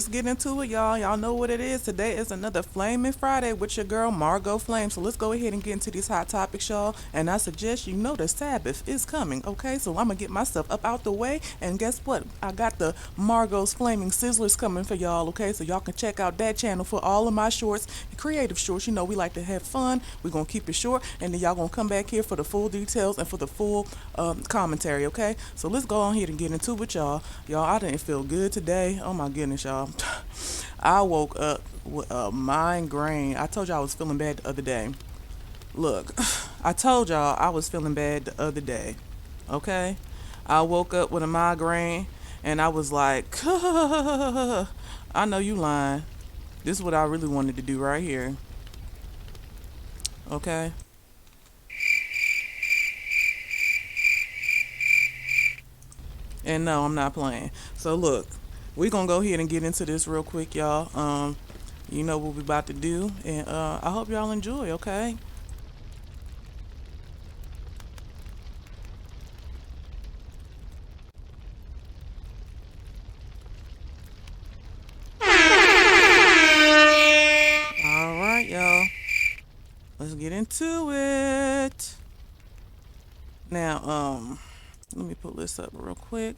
let's get into it, y'all. Y'all know what it is. Today is another Flaming Friday with your girl Margot Flame. So let's go ahead and get into these hot topics, y'all. And I suggest you know the Sabbath is coming, okay? So I'm gonna get myself up out the way. And guess what? I got the Margot's Flaming Sizzlers coming for y'all, okay? So y'all can check out that channel for all of my shorts, creative shorts. You know we like to have fun. We're gonna keep it short, and then y'all gonna come back here for the full details and for the full commentary, okay? So let's go on here and get into it, y'all. Y'all, I didn't feel good today. Oh my goodness, y'all. I woke up with a migraine. I told y'all I was feeling bad the other day. Look, I told y'all I was feeling bad the other day, okay? I woke up with a migraine, and I was like, I know you lying. This is what I really wanted to do right here, okay? And no, I'm not playing. So look, we're gonna go ahead and get into this real quick, y'all. You know what we about to do, and I hope y'all enjoy, okay? All right, y'all. Let's get into it. Now, let me pull this up real quick.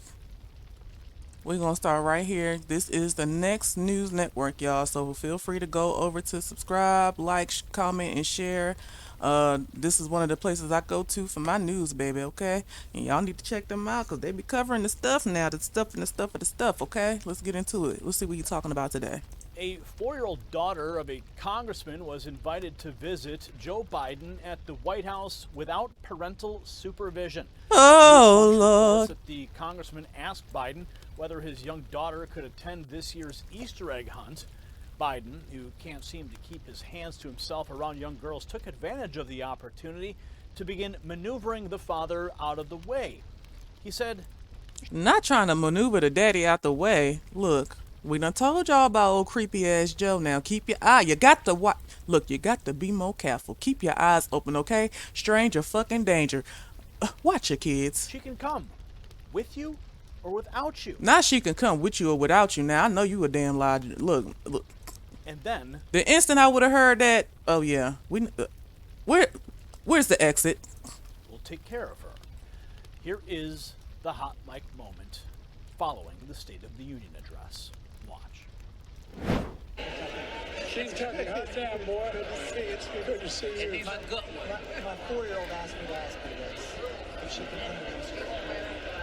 We're gonna start right here. This is the Next News Network, y'all. So feel free to go over to subscribe, like, comment, and share. This is one of the places I go to for my news, baby. Okay, and y'all need to check them out because they be covering the stuff now, the stuff and the stuff of the stuff. Okay, let's get into it. Let's see what you're talking about today. A 4-year-old daughter of a congressman was invited to visit Joe Biden at the White House without parental supervision. Oh News Function reports Lord. that the congressman asked Biden whether his young daughter could attend this year's Easter egg hunt. Biden, who can't seem to keep his hands to himself around young girls, took advantage of the opportunity to begin maneuvering the father out of the way. He said, Not trying to maneuver the daddy out the way. Look, we done told y'all about old creepy ass Joe. Now keep your eye. You got to watch. Look, you got to be more careful. Keep your eyes open, okay? Stranger fucking danger. Watch your kids. she can come with you or without you. Now she can come with you or without you. Now I know you a damn lie. Look. And then The instant I would have heard that, oh yeah, where, where's the exit? we'll take care of her. Here is the hot mic moment following the State of the Union address. Watch. She's coming. Hot damn, boy. Good to see you. It's good to see you. My 4-year-old asked me to ask you this. If she can come to Easter.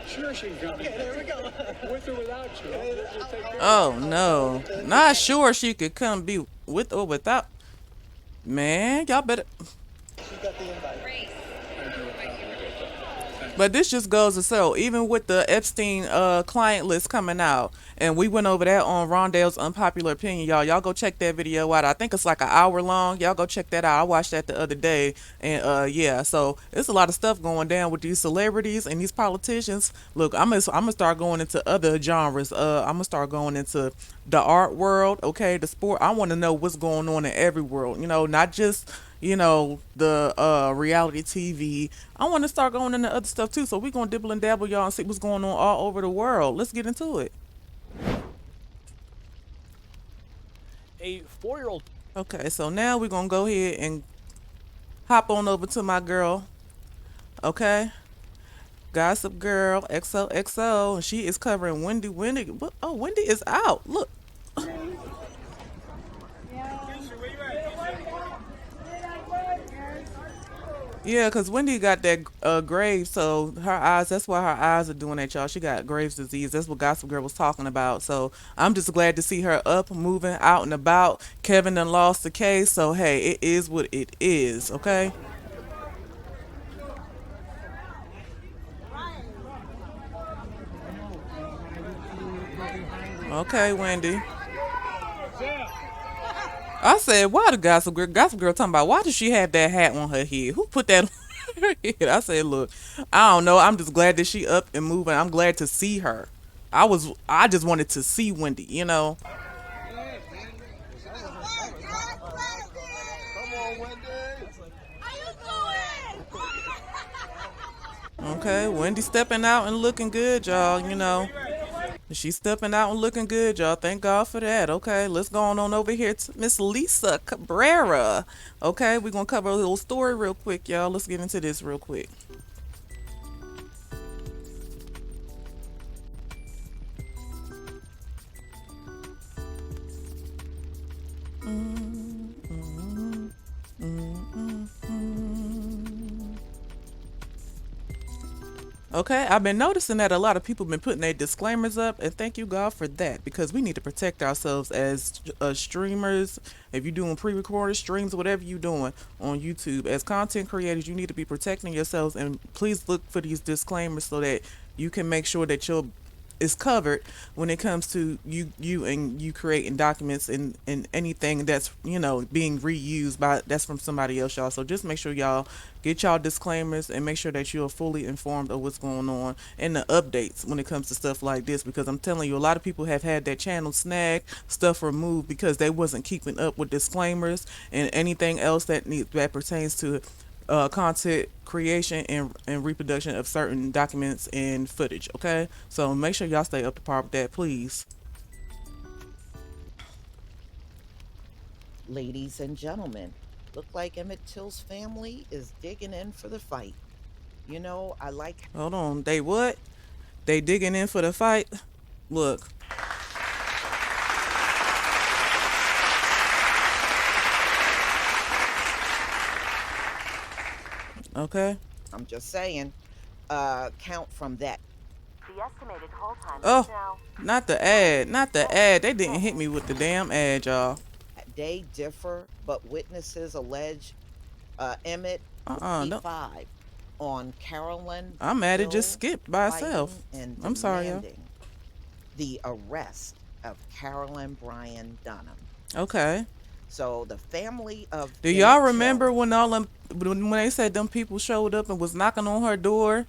Sure she can come. Okay, there we go. With or without you. We'll just take care of Oh no, not sure she could come be with or without. Man, y'all better. She got the invite. But this just goes to show, even with the Epstein client list coming out, and we went over that on Rondale's Unpopular Opinion, y'all. Y'all go check that video out. I think it's like an hour long. Y'all go check that out. I watched that the other day, and yeah, so it's a lot of stuff going down with these celebrities and these politicians. Look, I'm gonna start going into other genres. I'm gonna start going into the art world, okay, the sport. I want to know what's going on in every world. You know, not just the reality TV. I want to start going into other stuff too. So we're gonna dibble and dabble, y'all, and see what's going on all over the world. Let's get into it. A 4-year-old Okay, so now we're gonna go ahead and hop on over to my girl. Okay, Gossip Girl XOXO, and she is covering Wendy. Oh, Wendy is out. Look. Yeah, because Wendy got that Graves, so her eyes, that's why her eyes are doing that, y'all. She got Graves' disease. That's what Gossip Girl was talking about. So I'm just glad to see her up, moving, out and about. Kevin done lost the case, so hey, it is what it is, okay? Okay, Wendy. I said, why the Gossip Girl? Gossip Girl talking about why does she have that hat on her head? Who put that on her head? I said, look, I don't know. I'm just glad that she up and moving. I'm glad to see her. I just wanted to see Wendy, you know. Okay, Wendy stepping out and looking good, y'all, you know. She's stepping out and looking good, y'all. Thank God for that. Okay, let's go on over here to Miss Lisa Cabrera. Okay, we're gonna cover a little story real quick, y'all. Let's get into this real quick. Okay, I've been noticing that a lot of people been putting their disclaimers up, and thank you God for that because we need to protect ourselves as streamers. If you're doing pre-recorded streams, whatever you're doing on YouTube, as content creators, you need to be protecting yourselves, and please look for these disclaimers so that you can make sure that your is covered when it comes to you creating documents and anything that's being reused by that's from somebody else, y'all. So just make sure y'all get y'all disclaimers and make sure that you're fully informed of what's going on and the updates when it comes to stuff like this, because I'm telling you, a lot of people have had their channel snagged, stuff removed because they wasn't keeping up with disclaimers and anything else that pertains to content creation and reproduction of certain documents and footage. Okay, so make sure y'all stay up to par with that, please. Ladies and gentlemen, look like Emmett Till's family is digging in for the fight. You know, I like. Hold on, they what? They digging in for the fight? Look. Okay. I'm just saying, count from that. The estimated call time Oh, is now. not the ad. Not the ad. They didn't hit me with the damn ad, y'all. They differ, but witnesses allege Emmett No. 55 on Carolyn. I'm mad it just Hill skipped by itself. fighting and I'm sorry, y'all. demanding the arrest of Carolyn Bryan Dunham. Okay. So the family of Do y'all Emmett remember Till- when all them when they said them people showed up and was knocking on her door?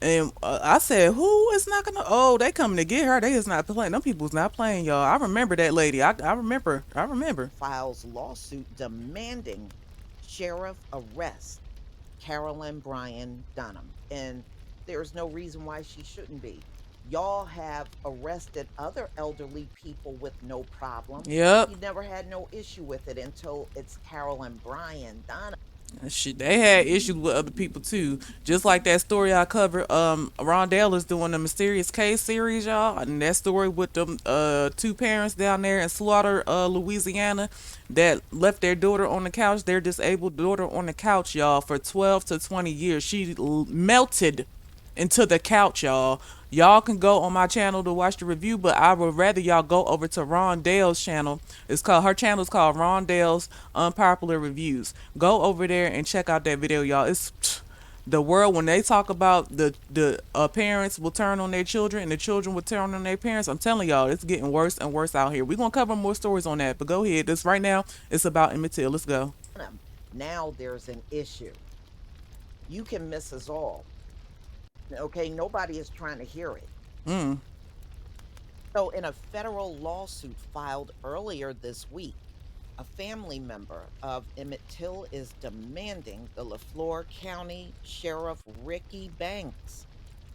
And I said, who is knocking on? Oh, they coming to get her. They is not playing. Them people's not playing, y'all. I remember that lady. I remember. I remember. files lawsuit demanding sheriff arrest Carolyn Bryan Dunham. And there's no reason why she shouldn't be. Y'all have arrested other elderly people with no problem. Yep. You never had no issue with it until it's Carolyn Bryan Dunham. Shit, they had issues with other people too. Just like that story I covered. Rondell is doing the Mysterious Case series, y'all, and that story with them two parents down there in Slaughter, Louisiana, that left their daughter on the couch, their disabled daughter on the couch, y'all, for 12 to 20 years. She melted into the couch, y'all. Y'all can go on my channel to watch the review, but I would rather y'all go over to Rondell's channel. Her channel is called Rondell's Unpopular Reviews. Go over there and check out that video, y'all. It's the world when they talk about the parents will turn on their children and the children will turn on their parents. I'm telling y'all, it's getting worse and worse out here. We're gonna cover more stories on that, but go ahead. This right now, it's about Emmett Till. Let's go. Now there's an issue. You can miss us all. Okay, nobody is trying to hear it. Mm. So, in a federal lawsuit filed earlier this week, a family member of Emmett Till is demanding the LaFleur County Sheriff Ricky Banks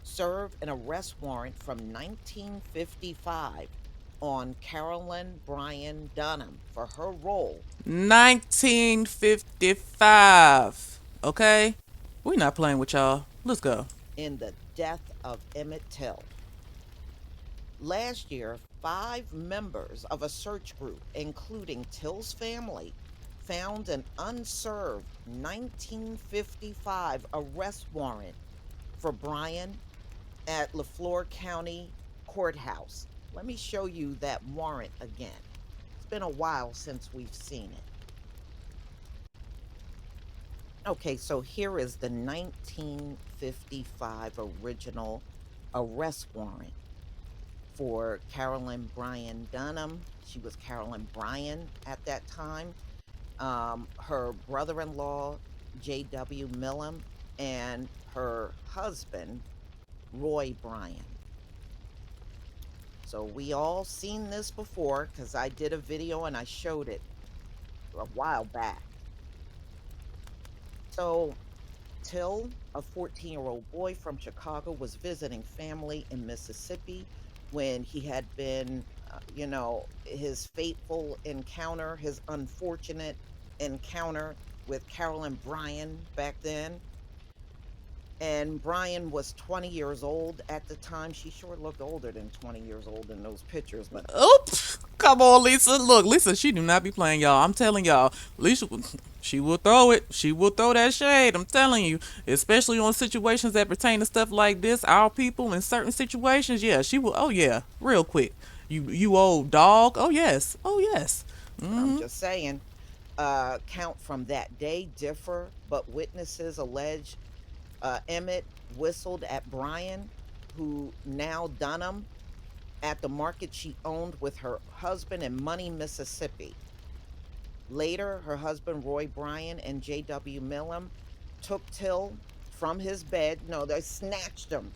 serve an arrest warrant from 1955 on Carolyn Bryan Dunham for her role. 1955. Okay? We're not playing with y'all. Let's go. In the death of Emmett Till. Last year, 5 members of a search group, including Till's family, found an unserved 1955 arrest warrant for Bryan at LaFleur County Courthouse. Let me show you that warrant again. It's been a while since we've seen it. Okay, so here is the 1955 original arrest warrant for Carolyn Bryan Dunham. She was Carolyn Bryan at that time. Her brother-in-law, J.W. Millam, and her husband, Roy Bryan. So we all seen this before because I did a video and I showed it a while back. So Till, a 14-year-old boy from Chicago, was visiting family in Mississippi when he had been, his fateful encounter, his unfortunate encounter with Carolyn Bryan back then. And Bryan was 20 years old at the time. She sure looked older than 20 years old in those pictures, but Oops. Come on, Lisa. Look, Lisa, she do not be playing, y'all. I'm telling y'all. Lisa, she will throw it. She will throw that shade. I'm telling you. Especially on situations that pertain to stuff like this. Our people in certain situations, yeah, she will. Oh, yeah. Real quick. You old dog. Oh, yes. Oh, yes. I'm just saying, count from that day differ, but witnesses allege Emmett whistled at Bryan, who now Dunham, at the market she owned with her husband in Money, Mississippi. Later, her husband Roy Bryan and J.W. Millam took Till from his bed. No, they snatched him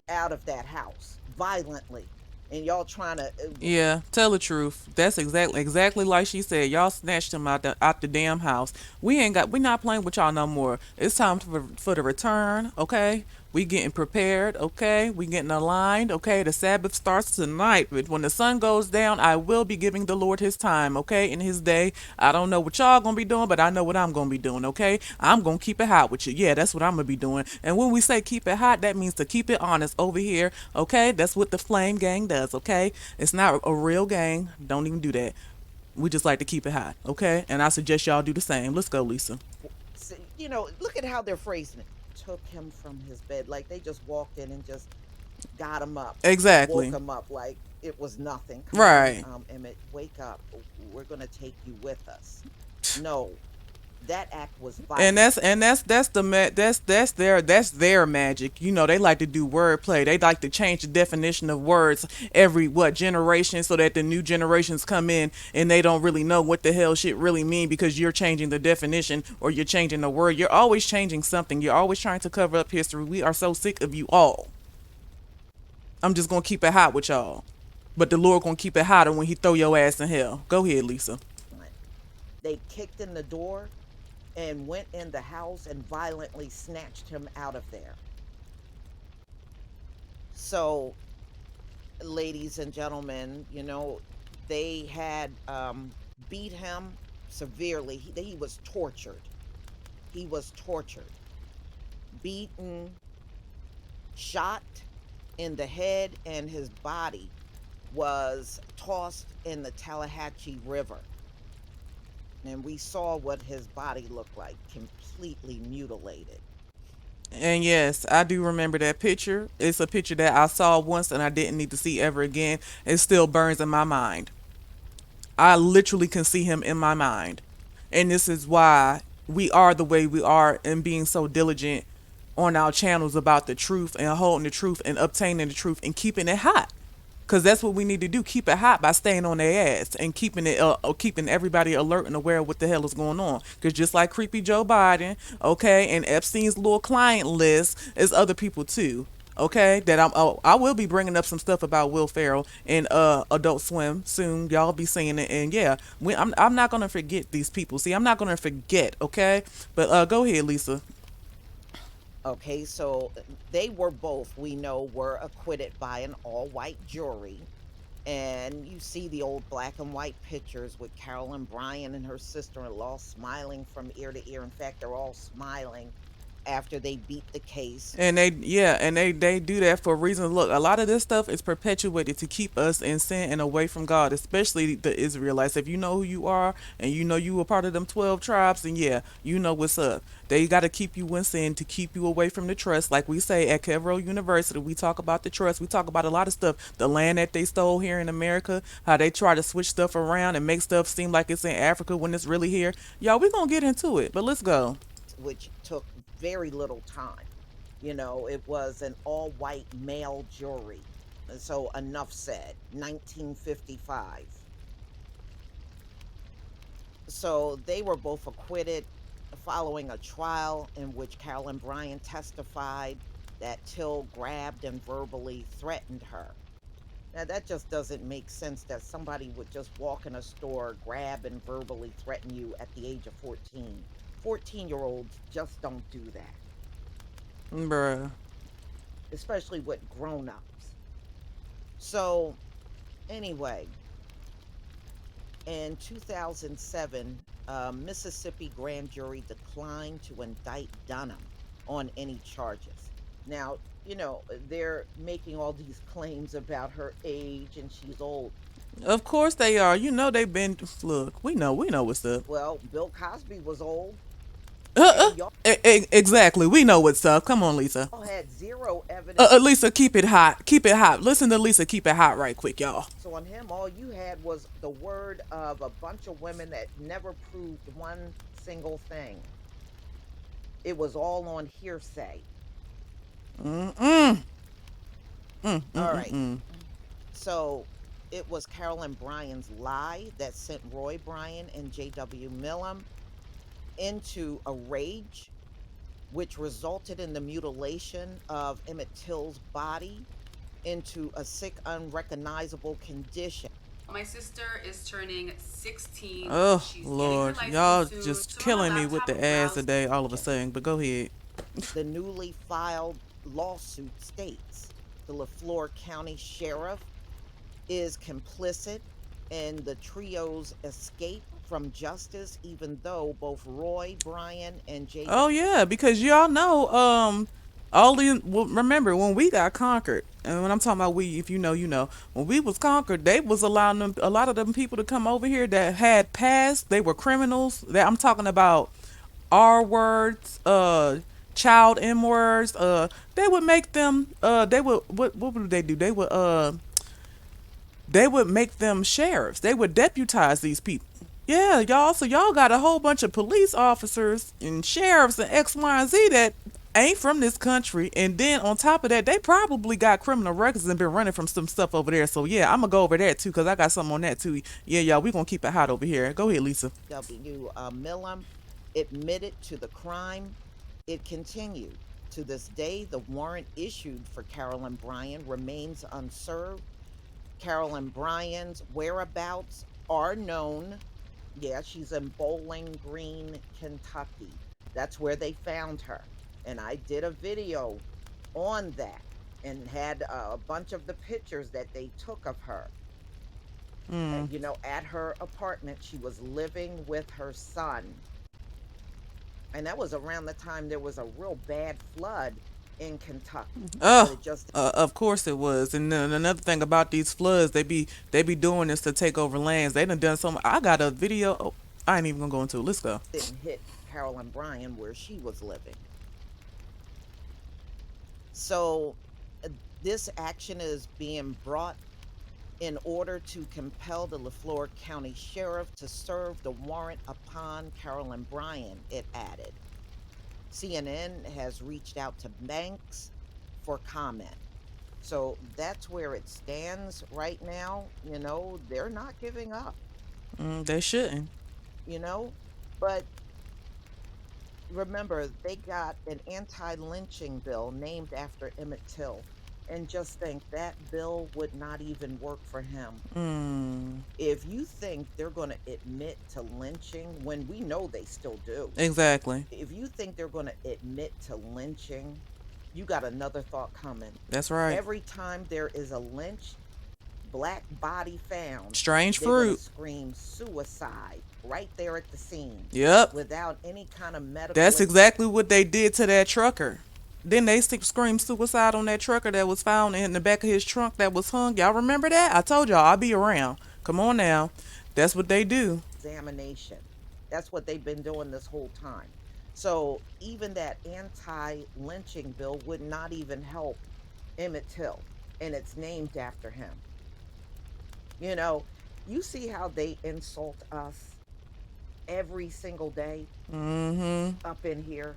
out of that house violently. And y'all trying to Yeah, tell the truth. That's exactly like she said. Y'all snatched him out the damn house. We not playing with y'all no more. It's time for the return, okay? We getting prepared, okay? We getting aligned, okay? The Sabbath starts tonight, but when the sun goes down, I will be giving the Lord his time, okay? In his day. I don't know what y'all gonna be doing, but I know what I'm gonna be doing, okay? I'm gonna keep it hot with you. Yeah, that's what I'm gonna be doing. And when we say keep it hot, that means to keep it honest over here, okay? That's what the Flame Gang does, okay? It's not a real gang. Don't even do that. We just like to keep it hot, okay? And I suggest y'all do the same. Let's go, Lisa. look at how they're phrasing it. Took him from his bed. Like they just walked in and just got him up. Exactly. Woke him up like it was nothing. Right. Emmett, wake up. We're going to take you with us. No. That act was violent. That's their magic. You know, they like to do wordplay. They like to change the definition of words every generation, so that the new generations come in and they don't really know what the hell shit really mean, because you're changing the definition or you're changing the word. You're always changing something. You're always trying to cover up history. We are so sick of you all. I'm just gonna keep it hot with y'all, but the Lord gonna keep it hotter when he throw your ass in hell. Go ahead, Lisa. They kicked in the door and went in the house and violently snatched him out of there. So, ladies and gentlemen, they had beat him severely. He was tortured. He was tortured, beaten, shot in the head, and his body was tossed in the Tallahatchie River. And we saw what his body looked like, completely mutilated. And yes, I do remember that picture. It's a picture that I saw once and I didn't need to see ever again. It still burns in my mind. I literally can see him in my mind. And this is why we are the way we are, and being so diligent on our channels about the truth and holding the truth and obtaining the truth and keeping it hot. Because that's what we need to do. Keep it hot by staying on their ass and keeping everybody alert and aware of what the hell is going on. Because just like creepy Joe Biden, okay, and Epstein's little client list, is other people too, okay, that I will be bringing up some stuff about Will Ferrell in Adult Swim soon. Y'all be seeing it. And yeah, I'm not going to forget these people. See, I'm not going to forget, okay? But go ahead, Lisa. Okay, so they were both, we know, were acquitted by an all-white jury. And you see the old black and white pictures with Carolyn Bryan and her sister-in-law smiling from ear to ear. In fact, they're all smiling after they beat the case. And they do that for a reason. Look, a lot of this stuff is perpetuated to keep us in sin and away from God, especially the Israelites. If you know who you are and you know you were part of them 12 tribes, then yeah, you know what's up. They got to keep you in sin to keep you away from the trust. Like we say at Kevro University, we talk about the trust. We talk about a lot of stuff. The land that they stole here in America, how they try to switch stuff around and make stuff seem like it's in Africa when it's really here. Y'all, we're going to get into it, but let's go. Which took very little time. It was an all-white male jury. So enough said. 1955. So they were both acquitted following a trial in which Carolyn Bryan testified that Till grabbed and verbally threatened her. Now that just doesn't make sense, that somebody would just walk in a store, grab and verbally threaten you at the age of 14. 14-year-olds just don't do that. Bruh. Especially with grown-ups. So, anyway, in 2007, Mississippi grand jury declined to indict Dunham on any charges. Now, they're making all these claims about her age and she's old. Of course they are. You know they've been. Look, we know what's up. Well, Bill Cosby was old, Uh, uh, and y'all exactly. We know what's up. Come on, Lisa. had zero evidence Lisa, keep it hot. Keep it hot. Listen to Lisa. Keep it hot, right quick, y'all. on him. All you had was the word of a bunch of women that never proved one single thing. It was all on hearsay. Mm mm mm All mm right. mm. So it was Carolyn Bryan's lie that sent Roy Bryan and J.W. Millam into a rage, which resulted in the mutilation of Emmett Till's body into a sick, unrecognizable condition. My sister is turning 16. Oh She's getting her Lord, license y'all soon. just So on killing my me with laptop, the ads browse today. All of a sudden, but go ahead. The newly filed lawsuit states the LaFleur County Sheriff is complicit in the trio's escape from justice, even though both Roy Bryan and J. Oh yeah, because y'all know, remember when we got conquered, and when I'm talking about we, if you know, you know, when we was conquered, they was allowing them, a lot of them people to come over here that had passed, they were criminals. That I'm talking about R words, child M words, they would make them, they would, what would they do? They would make them sheriffs. They would deputize these people. Yeah, y'all. So y'all got a whole bunch of police officers and sheriffs and X, Y, and Z that ain't from this country. And then on top of that, they probably got criminal records and been running from some stuff over there. So yeah, I'm gonna go over there too because I got something on that too. Yeah, y'all. We gonna keep it hot over here. Go ahead, Lisa. W. Millam admitted to the crime. It continued. To this day, the warrant issued for Carolyn Bryan remains unserved. Carolyn Bryan's whereabouts are known. Yeah, she's in Bowling Green, Kentucky. That's where they found her. And I did a video on that and had a bunch of the pictures that they took of her. Mm. And, at her apartment, she was living with her son. And that was around the time there was a real bad flood in Kentucky. Oh, It just of course it was. And then another thing about these floods, they be doing this to take over lands. They done so much. I got a video. Oh, I ain't even gonna go into it. Let's go. didn't hit Carolyn Bryan where she was living. So this action is being brought in order to compel the LaFleur County Sheriff to serve the warrant upon Carolyn Bryan, it added. CNN has reached out to Banks for comment. So that's where it stands right now. They're not giving up, They shouldn't. but remember, they got an anti-lynching bill named after Emmett Till. And just think that bill would not even work for him. Mm, If you think they're going to admit to lynching, when we know they still do, exactly. if you think they're going to admit to lynching, you got another thought coming. That's right. Every time there is a lynch, black body found, Strange they're going to fruit. scream suicide right there at the scene Yep. without any kind of medical. That's exactly what they did to that trucker. Then they screamed suicide on that trucker that was found in the back of his trunk that was hung. Y'all remember that? I told y'all I'll be around. Come on now. That's what they do. Examination. That's what they've been doing this whole time. So even that anti-lynching bill would not even help Emmett Till, and it's named after him. You see how they insult us every single day Mm-hmm. up in here.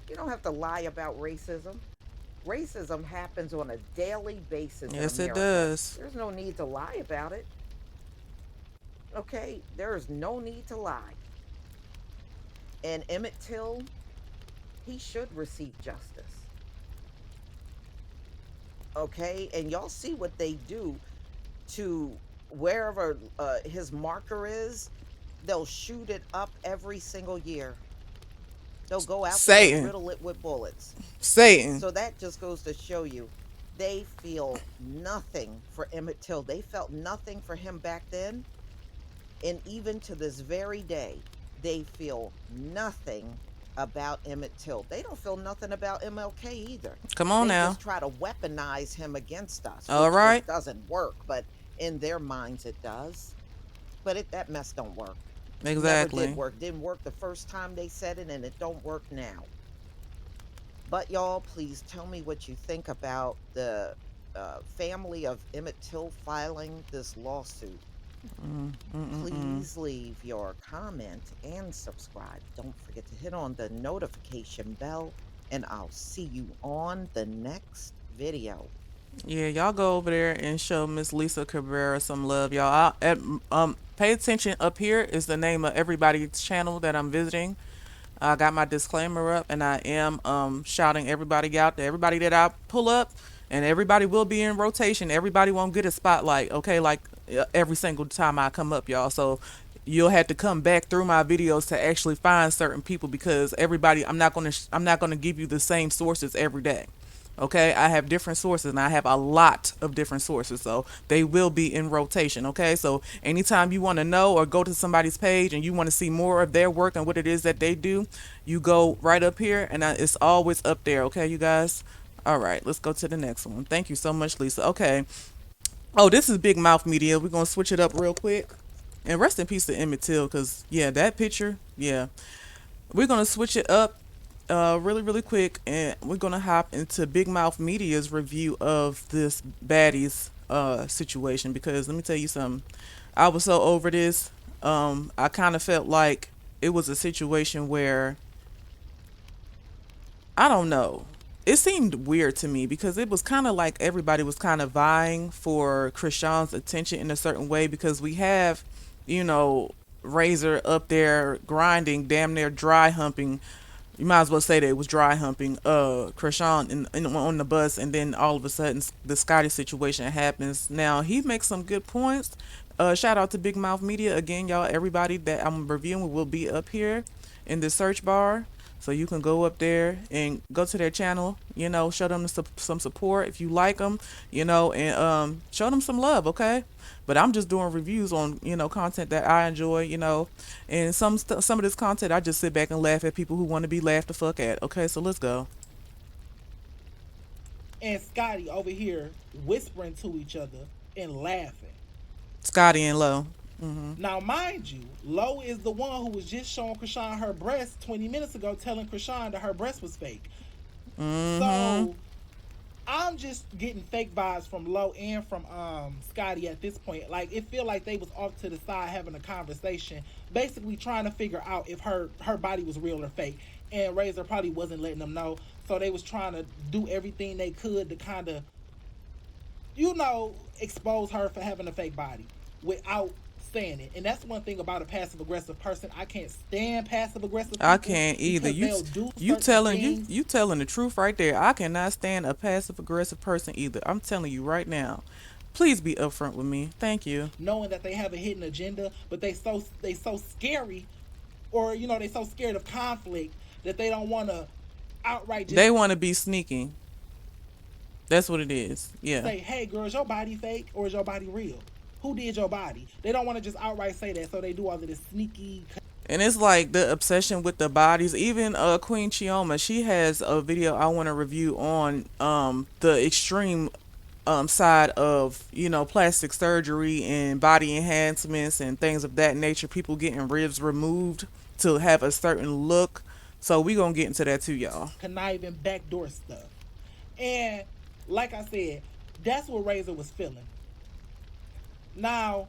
You don't have to lie about racism. Racism happens on a daily basis. Yes, in it America. does. There's no need to lie about it. Okay? There is no need to lie. And Emmett Till, he should receive justice. Okay? And y'all see what they do to wherever his marker is. They'll shoot it up every single year. They'll go out there and Satan. riddle it with bullets. Satan. So that just goes to show you they feel nothing for Emmett Till. They felt nothing for him back then. And even to this very day, they feel nothing about Emmett Till. They don't feel nothing about MLK either. Come on They now. just try to weaponize him against us. All which right. doesn't work, but in their minds it does. But that mess don't work. Exactly. Never did work. Didn't work the first time they said it, and it don't work now. But y'all, please tell me what you think about the family of Emmett Till filing this lawsuit. Please leave your comment and subscribe. Don't forget to hit on the notification bell, and I'll see you on the next video. Yeah, y'all go over there and show Miss Lisa Cabrera some love, y'all. Pay attention. Up here is the name of everybody's channel that I'm visiting. I got my disclaimer up, and I am shouting everybody out to everybody that I pull up, and everybody will be in rotation. Everybody won't get a spotlight, okay? Like every single time I come up, y'all. So you'll have to come back through my videos to actually find certain people, because everybody, I'm not gonna give you the same sources every day. Okay, I have different sources, and I have a lot of different sources, so they will be in rotation. Okay, so anytime you want to know or go to somebody's page and you want to see more of their work and what it is that they do, you go right up here, and it's always up there. Okay, you guys. All right, let's go to the next one. Thank you so much, Lisa. Okay. Oh, this is Big Mouth Media. We're gonna switch it up real quick, and rest in peace to Emmett Till, because yeah, that picture, yeah. We're gonna switch it up really quick, and we're gonna hop into Big Mouth Media's review of this baddies situation, because let me tell you something. I was so over this. I kind of felt like it was a situation where, I don't know, it seemed weird to me, because it was kind of like everybody was kind of vying for Krishan's attention in a certain way, because we have, you know, Razor up there grinding, damn near dry humping. You might as well say that it was dry humping Krishan on the bus, and then all of a sudden the Scotty situation happens. Now, he makes some good points. Shout out to Big Mouth Media again, y'all. Everybody that I'm reviewing will be up here in the search bar, so you can go up there and go to their channel, you know, show them some support if you like them, you know, and show them some love, okay? But I'm just doing reviews on, you know, content that I enjoy, you know, and some of this content I just sit back and laugh at people who want to be laughed the fuck at. Okay, so let's go. And Scotty over here whispering to each other and laughing. Scotty and Lo. Now, mind you, Lo is the one who was just showing Krishan her breast 20 minutes ago, telling Krishan that her breast was fake. So I'm just getting fake vibes from Lo and from Scotty at this point. Like, it feel like they was off to the side having a conversation, basically trying to figure out if her body was real or fake. And Razor probably wasn't letting them know, so they was trying to do everything they could to kind of, you know, expose her for having a fake body without saying it. And that's one thing about a passive aggressive person. I can't stand passive aggressive people. I can't either. You telling the truth right there. I cannot stand a passive aggressive person either. I'm telling you right now. Please be upfront with me. Thank you. Knowing that they have a hidden agenda, but they so scary, or you know, they so scared of conflict that they don't want to outright just they want to be sneaky. That's what it is. Yeah. Say, hey girl, is your body fake or is your body real? Who did your body? They don't want to just outright say that, so they do all of this sneaky. And it's like the obsession with the bodies. Even Queen Chioma, she has a video I want to review on the extreme side of, you know, plastic surgery and body enhancements and things of that nature. People getting ribs removed to have a certain look. So we gonna get into that too, y'all. Conniving backdoor stuff. And like I said, that's what Razor was feeling. Now,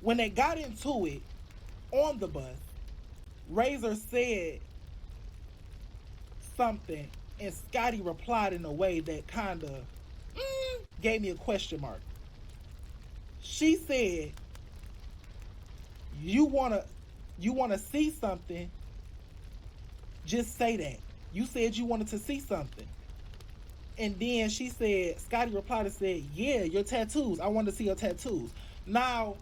when they got into it on the bus, Razor said something, and Scotty replied in a way that kind of gave me a question mark. She said, you wanna see something, just say that. You said you wanted to see something. And then she said, Scotty replied and said, yeah, your tattoos. I wanted to see your tattoos. Now,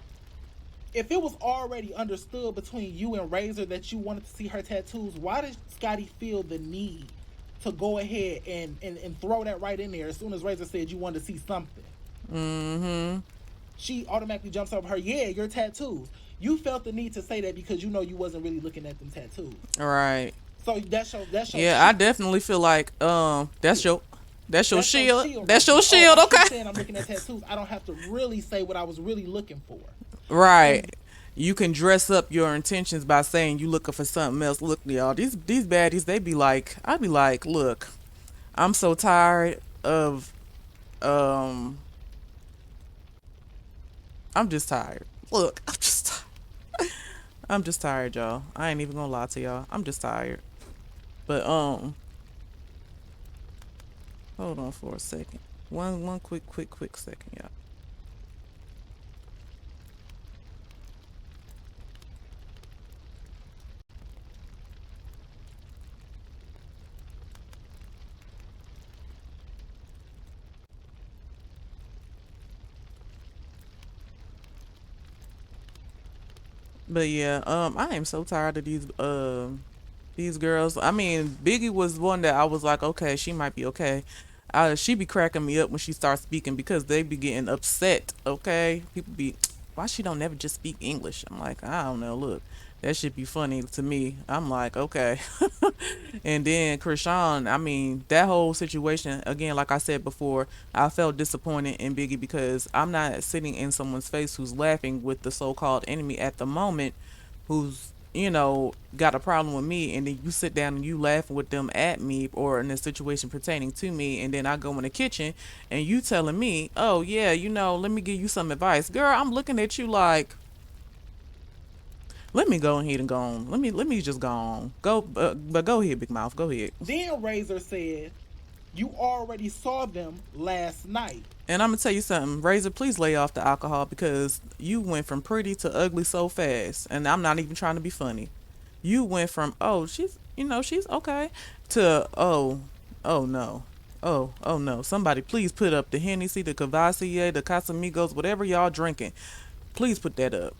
if it was already understood between you and Razor that you wanted to see her tattoos, why did Scotty feel the need to go ahead and throw that right in there as soon as Razor said you wanted to see something. Mm-hmm. She automatically jumps over her, yeah, your tattoos. You felt the need to say that because you know you wasn't really looking at them tattoos. All right. So that's your Yeah, I definitely feel like that's your shield. That's your Oh, shield, I keep okay? saying I'm looking at tattoos. I don't have to really say what I was really looking for. Right. You can dress up your intentions by saying you looking for something else. Look, y'all, these baddies, they be like, I'd be like, look, I'm so tired of I'm just tired. Look, I'm just tired, y'all. I ain't even gonna lie to y'all. I'm just tired. But hold on for a second. One quick second, y'all. But yeah, I am so tired of these girls. I mean, Biggie was one that I was like, okay, she might be okay. She be cracking me up when she starts speaking because they be getting upset. Okay, people be, why she don't never just speak English? I'm like, I don't know. Look, that should be funny to me. I'm like, okay. And then Krishan, I mean, that whole situation again, like I said before, I felt disappointed in Biggie because I'm not sitting in someone's face who's laughing with the so-called enemy at the moment, who's got a problem with me, and then you sit down and you laughing with them at me or in a situation pertaining to me, and then I go in the kitchen and you telling me, oh yeah, let me give you some advice. Girl, I'm looking at you like, let me go ahead and go on. Let me just go on. But go ahead, Big Mouth. Go ahead. Then Razor said, you already saw them last night. And I'm gonna tell you something, Razor, please lay off the alcohol because you went from pretty to ugly so fast. And I'm not even trying to be funny. You went from, oh, she's okay, to, oh no. Oh no. Somebody please put up the Hennessy, the Cavassier, the Casamigos, whatever y'all drinking. Please put that up.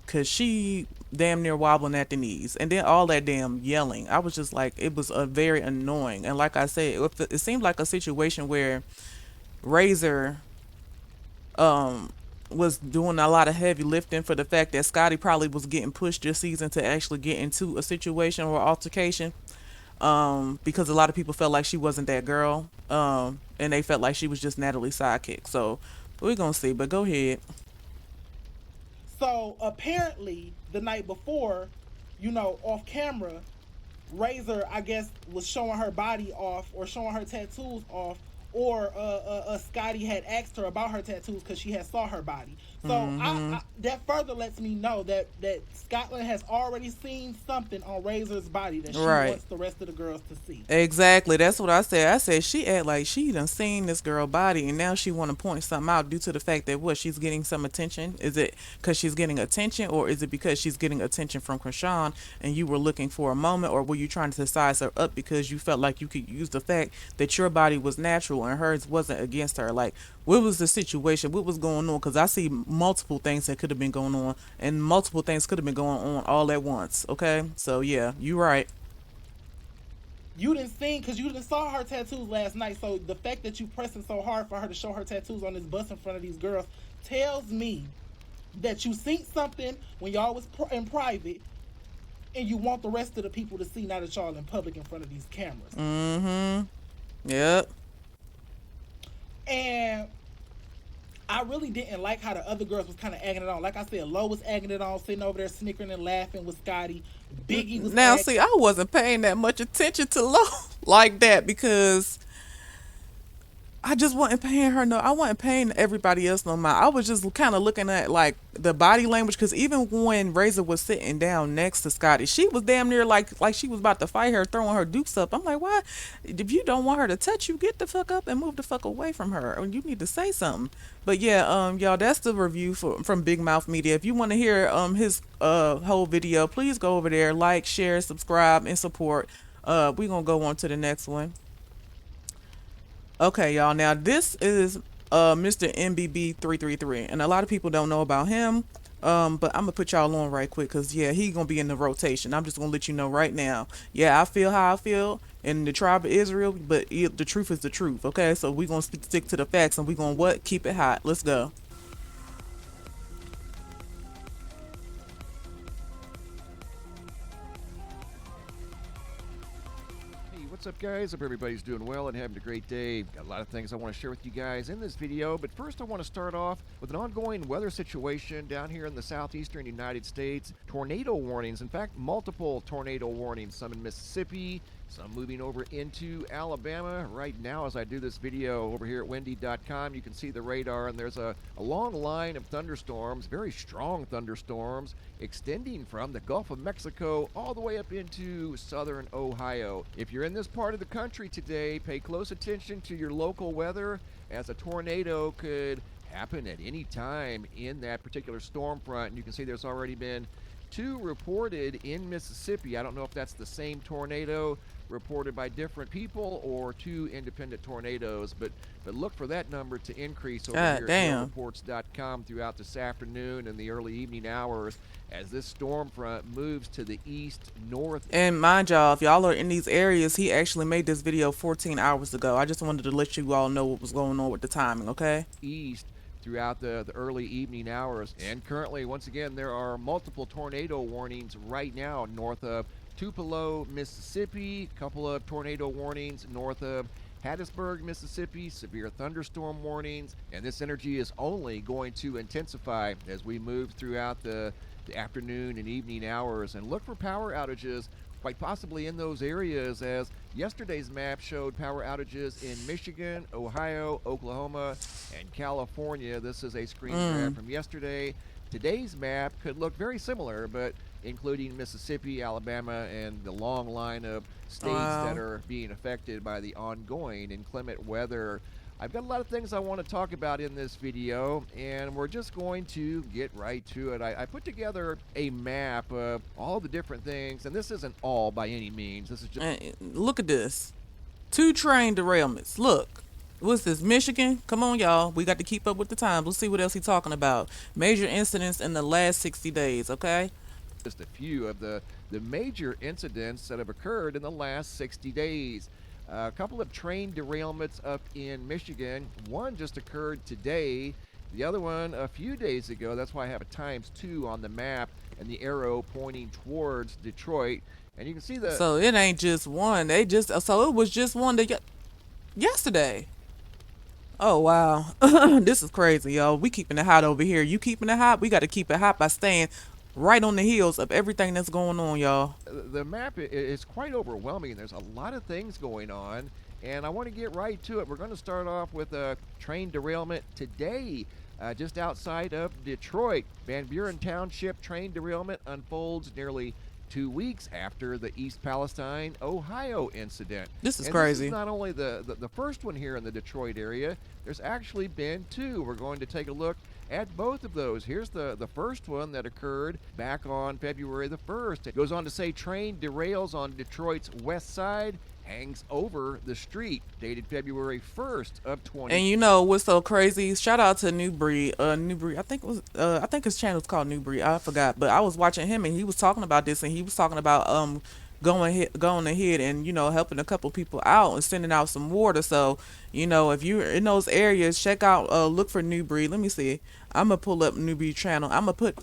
Cause she damn near wobbling at the knees. And then all that damn yelling. I was just like, it was very annoying. And like I said, it seemed like a situation where Razor was doing a lot of heavy lifting for the fact that Scotty probably was getting pushed this season to actually get into a situation or altercation, because a lot of people felt like she wasn't that girl, and they felt like she was just Natalie's sidekick. So we're gonna see, but go ahead. So apparently the night before, off camera, Razor, I guess, was showing her body off or showing her tattoos off, or Scotty had asked her about her tattoos because she had saw her body. So that further lets me know that Scotland has already seen something on Razor's body that she wants the rest of the girls to see. Exactly. That's what I said. I said she act like she done seen this girl body and now she want to point something out due to the fact that she's getting some attention. Is it because she's getting attention, or is it because she's getting attention from Krishan and you were looking for a moment, or were you trying to size her up because you felt like you could use the fact that your body was natural and hers wasn't against her? Like, what was the situation? What was going on? Because I see multiple things that could have been going on, and multiple things could have been going on all at once. Okay, so yeah, you right. You didn't see, because you didn't saw her tattoos last night. So the fact that you pressing so hard for her to show her tattoos on this bus in front of these girls tells me that you seen something when y'all was in private, and you want the rest of the people to see now that y'all in public in front of these cameras. Yep. And I really didn't like how the other girls was kind of egging it on. Like I said, Lo was egging it on, sitting over there snickering and laughing with Scotty. Biggie was now. See, I wasn't paying that much attention to Lo like that because I just wasn't paying her I wasn't paying everybody else no mind. I was just kind of looking at like the body language, because even when Razor was sitting down next to Scotty, she was damn near like she was about to fight her, throwing her dukes up. I'm like, why? If you don't want her to touch you, get the fuck up and move the fuck away from her. Or you need to say something. But yeah, y'all, that's the review from Big Mouth Media. If you want to hear his whole video, please go over there, like, share, subscribe, and support. We're gonna go on to the next one. Okay, y'all. Now this is Mr. MBB333, and a lot of people don't know about him. But I'm gonna put y'all on right quick, cause yeah, he gonna be in the rotation. I'm just gonna let you know right now. Yeah, I feel how I feel in the tribe of Israel, but the truth is the truth. Okay, so we gonna stick to the facts, and we gonna what? Keep it hot. Let's go. Hey, what's up, guys? Hope everybody's doing well and having a great day. Got a lot of things I want to share with you guys in this video, but first I want to start off with an ongoing weather situation down here in the southeastern United States. Tornado warnings, in fact, multiple tornado warnings, some in Mississippi, some moving over into Alabama. Right now, as I do this video over here at windy.com, you can see the radar, and there's a long line of thunderstorms, very strong thunderstorms, extending from the Gulf of Mexico all the way up into southern Ohio. If you're in this part of the country today, pay close attention to your local weather, as a tornado could happen at any time in that particular storm front. And you can see there's already been 2 reported in Mississippi. I don't know if that's the same tornado reported by different people or 2 independent tornadoes, but look for that number to increase over here at reports.com throughout this afternoon and the early evening hours as this storm front moves to the east north. And mind y'all, if y'all are in these areas, he actually made this video 14 hours ago. I just wanted to let you all know what was going on with the timing, okay? East throughout the early evening hours. And currently, once again, there are multiple tornado warnings right now north of Tupelo, Mississippi, a couple of tornado warnings north of Hattiesburg, Mississippi, severe thunderstorm warnings, and this energy is only going to intensify as we move throughout the afternoon and evening hours. And look for power outages quite possibly in those areas, as yesterday's map showed power outages in Michigan, Ohio, Oklahoma, and California. This is a screen grab from yesterday. Today's map could look very similar, but including Mississippi, Alabama, and the long line of states that are being affected by the ongoing inclement weather. I've got a lot of things I want to talk about in this video, and we're just going to get right to it. I put together a map of all the different things, and this isn't all by any means. This is just... Look at this. 2 train derailments. Look. What's this, Michigan? Come on, y'all. We got to keep up with the times. Let's see what else he's talking about. Major incidents in the last 60 days, okay? Just a few of the major incidents that have occurred in the last 60 days. A couple of train derailments up in Michigan. One just occurred today. The other one a few days ago. That's why I have a ×2 on the map and the arrow pointing towards Detroit. And you can see the... So it ain't just one. So it was just one yesterday. Oh, wow. This is crazy, y'all. We keeping it hot over here. You keeping it hot? We got to keep it hot by staying right on the heels of everything that's going on, y'all. The map is quite overwhelming. There's a lot of things going on, and I want to get right to it. We're going to start off with a train derailment today, just outside of Detroit. Van Buren Township train derailment unfolds nearly 2 weeks after the East Palestine, Ohio incident. This is crazy. This is not only the first one here in the Detroit area. There's actually been 2. We're going to take a look at both of those. Here's the first one that occurred back on February the 1st. It goes on to say train derails on Detroit's west side, hangs over the street, dated February 1st of 20. And you know what's so crazy? Shout out to New Breed. I think his channel's called New Breed. I forgot, but I was watching him and he was talking about this, and he was talking about going ahead and, you know, helping a couple people out and sending out some water. So, you know, if you're in those areas, check out, look for New Breed. Let me see. I'm gonna pull up New Breed channel. I'm gonna put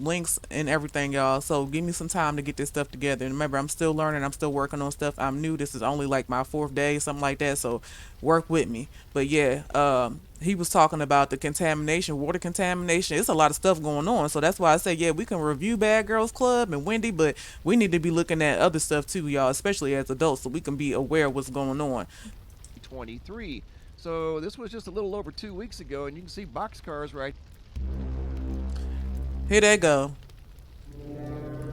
links and everything, y'all. So give me some time to get this stuff together. And remember, I'm still learning. I'm still working on stuff. I'm new. This is only like my 4th day, something like that. So work with me. But yeah, he was talking about the contamination, water contamination. It's a lot of stuff going on. So that's why I say, yeah, we can review Bad Girls Club and Wendy, but we need to be looking at other stuff too, y'all, especially as adults, so we can be aware of what's going on. 23. So this was just a little over 2 weeks ago, and you can see boxcars right here. They go.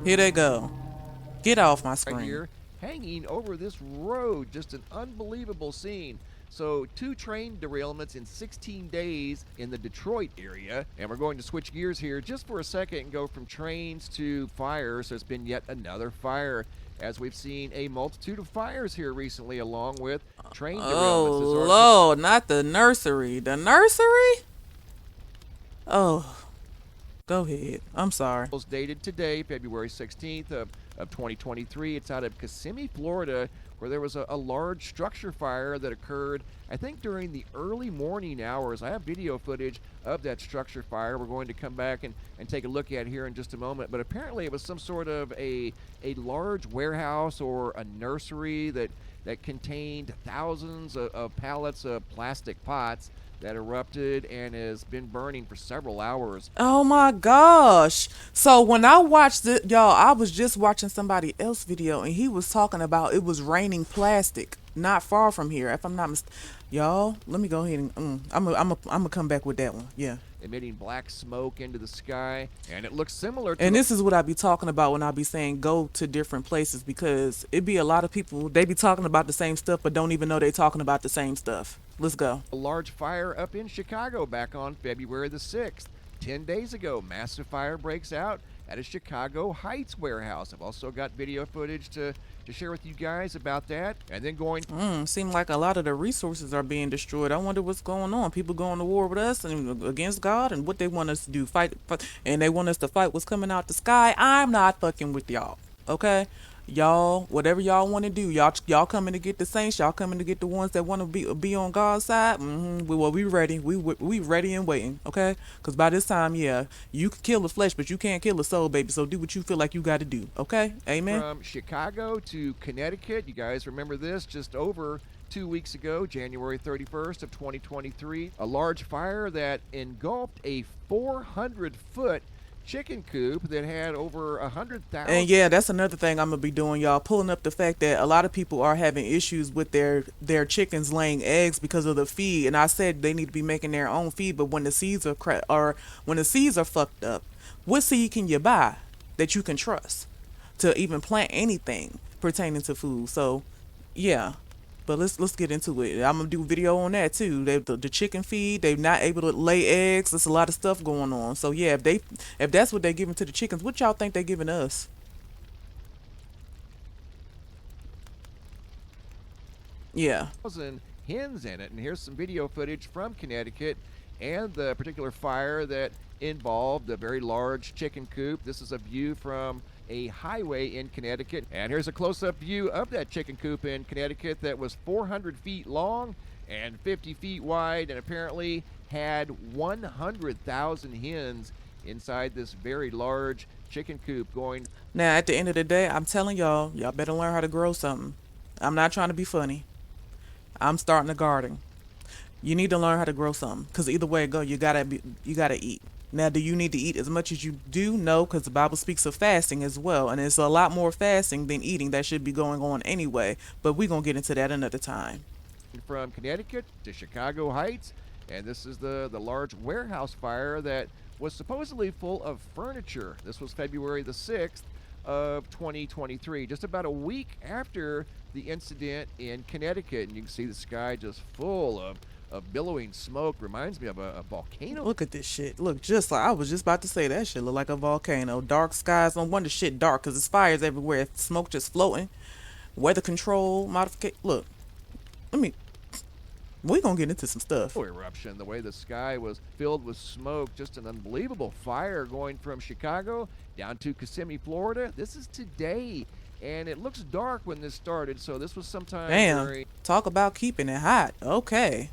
Here they go. Get off my screen. Right here, hanging over this road. Just an unbelievable scene. So 2 train derailments in 16 days in the Detroit area. And we're going to switch gears here just for a second and go from trains to fires. There's been yet another fire, as we've seen a multitude of fires here recently, along with train derailments. Oh, Lord, not the nursery. The nursery? Oh. Go ahead. I'm sorry. Was dated today, February 16th of 2023. It's out of Kissimmee, Florida, where there was a large structure fire that occurred, I think, during the early morning hours. I have video footage of that structure fire. We're going to come back and take a look at here in just a moment. But apparently it was some sort of a large warehouse or a nursery that contained thousands of pallets of plastic pots that erupted and has been burning for several hours. Oh my gosh. So when I watched it, y'all, I was just watching somebody else's video and he was talking about it was raining plastic not far from here. If I'm not y'all, let me go ahead and I'm gonna come back with that one. Yeah. Emitting black smoke into the sky, and it looks similar to And this is what I be talking about when I be saying go to different places, because it be a lot of people, they be talking about the same stuff but don't even know they talking about the same stuff. Let's go. a large fire up in Chicago back on February the 6th. 10 days ago, massive fire breaks out at a Chicago Heights warehouse. I've also got video footage to share with you guys about that. And then going Seem like a lot of the resources are being destroyed. I wonder what's going on. People going to war with us and against God, and what they want us to do, fight, and they want us to fight what's coming out the sky. I'm not fucking with y'all, okay? Y'all, whatever y'all want to do, y'all coming to get the saints, y'all coming to get the ones that want to be on God's side. We ready. We ready and waiting, okay? Because by this time, yeah, you can kill the flesh, but you can't kill the soul, baby. So do what you feel like you got to do, okay? Amen. from Chicago to Connecticut, you guys remember this, just over 2 weeks ago, January 31st of 2023, a large fire that engulfed a 400-foot chicken coop that had over 100,000. And yeah, that's another thing I'm gonna be doing, y'all, pulling up the fact that a lot of people are having issues with their chickens laying eggs because of the feed. And I said they need to be making their own feed, but when the seeds are when the seeds are fucked up, what seed can you buy that you can trust to even plant anything pertaining to food? So yeah. But let's get into it. I'm gonna do a video on that too. The chicken feed, they're not able to lay eggs. There's a lot of stuff going on. So yeah, if that's what they're giving to the chickens, what y'all think they're giving us? Yeah. Hens in it. And here's some video footage from Connecticut and the particular fire that involved a very large chicken coop. This is a view from a highway in Connecticut. And here's a close-up view of that chicken coop in Connecticut that was 400 feet long and 50 feet wide, and apparently had 100,000 hens inside this very large chicken coop going. Now, at the end of the day, I'm telling y'all better learn how to grow something. I'm not trying to be funny. I'm starting a garden. You need to learn how to grow something, because either way it go, you gotta eat. Now, do you need to eat as much as you do? No, because the Bible speaks of fasting as well, and it's a lot more fasting than eating that should be going on anyway. But we're gonna get into that another time. From Connecticut to Chicago Heights, and this is the large warehouse fire that was supposedly full of furniture. This was February the 6th of 2023, just about a week after the incident in Connecticut. And you can see the sky just full of billowing smoke. Reminds me of a volcano. Look at this shit. Look, just like I was just about to say, that shit look like a volcano. Dark skies. No wonder shit dark, because there's fires everywhere. Smoke just floating. Weather control modification. Look, we're gonna get into some stuff. Eruption. The way the sky was filled with smoke, just an unbelievable fire going from Chicago down to Kissimmee, Florida. This is today, and it looks dark when this started, so this was sometime Damn, talk about keeping it hot. Okay.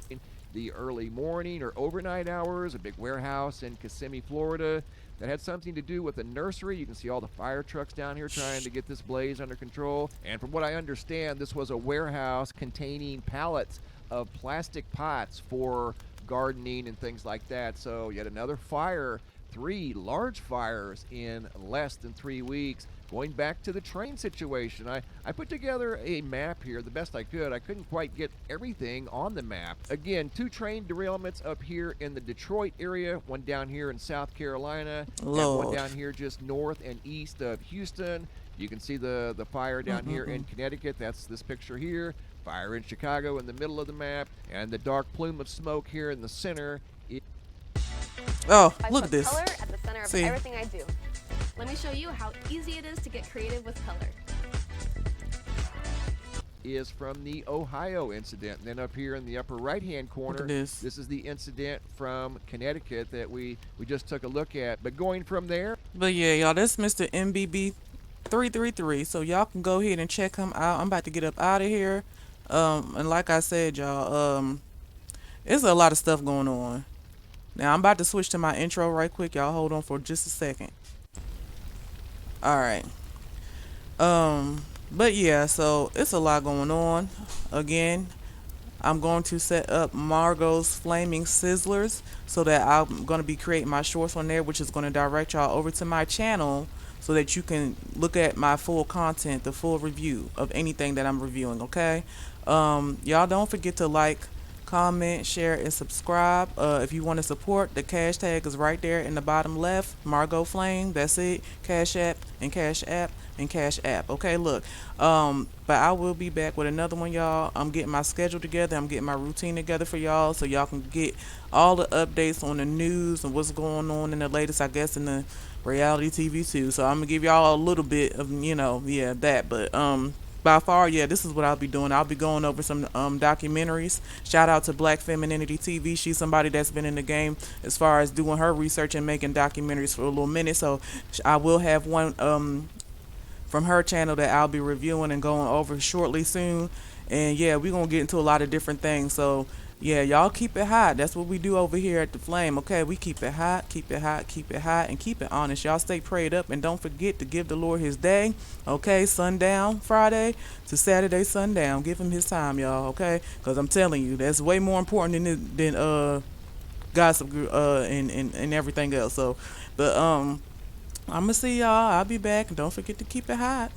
The early morning or overnight hours. A big warehouse in Kissimmee, Florida, that had something to do with a nursery. You can see all the fire trucks down here trying to get this blaze under control. And from what I understand, this was a warehouse containing pallets of plastic pots for gardening and things like that. So yet another fire, 3 large fires in less than 3 weeks. Going back to the train situation, I put together a map here the best I could. I couldn't quite get everything on the map. Again, 2 train derailments up here in the Detroit area, one down here in South Carolina, and one down here just north and east of Houston. You can see the fire down here in Connecticut. That's this picture here. Fire in Chicago in the middle of the map, and the dark plume of smoke here in the center. Oh, look at this. Color at the center of everything I do. Let me show you how easy it is to get creative with color. is from the Ohio incident. And then up here in the upper right-hand corner, this is the incident from Connecticut that we just took a look at. But going from there. But yeah, y'all, that's Mr. MBB 333. So y'all can go ahead and check him out. I'm about to get up out of here. And like I said, y'all, there's a lot of stuff going on. Now I'm about to switch to my intro right quick. Y'all hold on for just a second. All right. But yeah, so it's a lot going on. Again, I'm going to set up Margot's Flaming Sizzlers so that I'm going to be creating my shorts on there, which is going to direct y'all over to my channel so that you can look at my full content, the full review of anything that I'm reviewing, okay? Y'all don't forget to like, comment, share, and subscribe. If you want to support, the cash tag is right there in the bottom left. Margot Flame, that's it. Cash App and Cash App and Cash App. Okay, look. But I will be back with another one, y'all. I'm getting my schedule together. I'm getting my routine together for y'all so y'all can get all the updates on the news and what's going on in the latest, I guess, in the reality TV too. So I'm gonna give y'all a little bit of, you know, yeah, that. But by far, yeah, this is what I'll be doing. I'll be going over some documentaries. Shout out to Black Femininity TV. She's somebody that's been in the game as far as doing her research and making documentaries for a little minute. So I will have one from her channel that I'll be reviewing and going over shortly soon. And yeah, we're going to get into a lot of different things. So yeah, y'all keep it hot. That's what we do over here at The Flame. Okay, we keep it hot, keep it hot, keep it hot, and keep it honest. Y'all stay prayed up and don't forget to give the Lord his day. Okay, sundown Friday to Saturday sundown. Give him his time, y'all. Okay, because I'm telling you, that's way more important than gossip and everything else. So, but I'm gonna see y'all. I'll be back, and don't forget to keep it hot.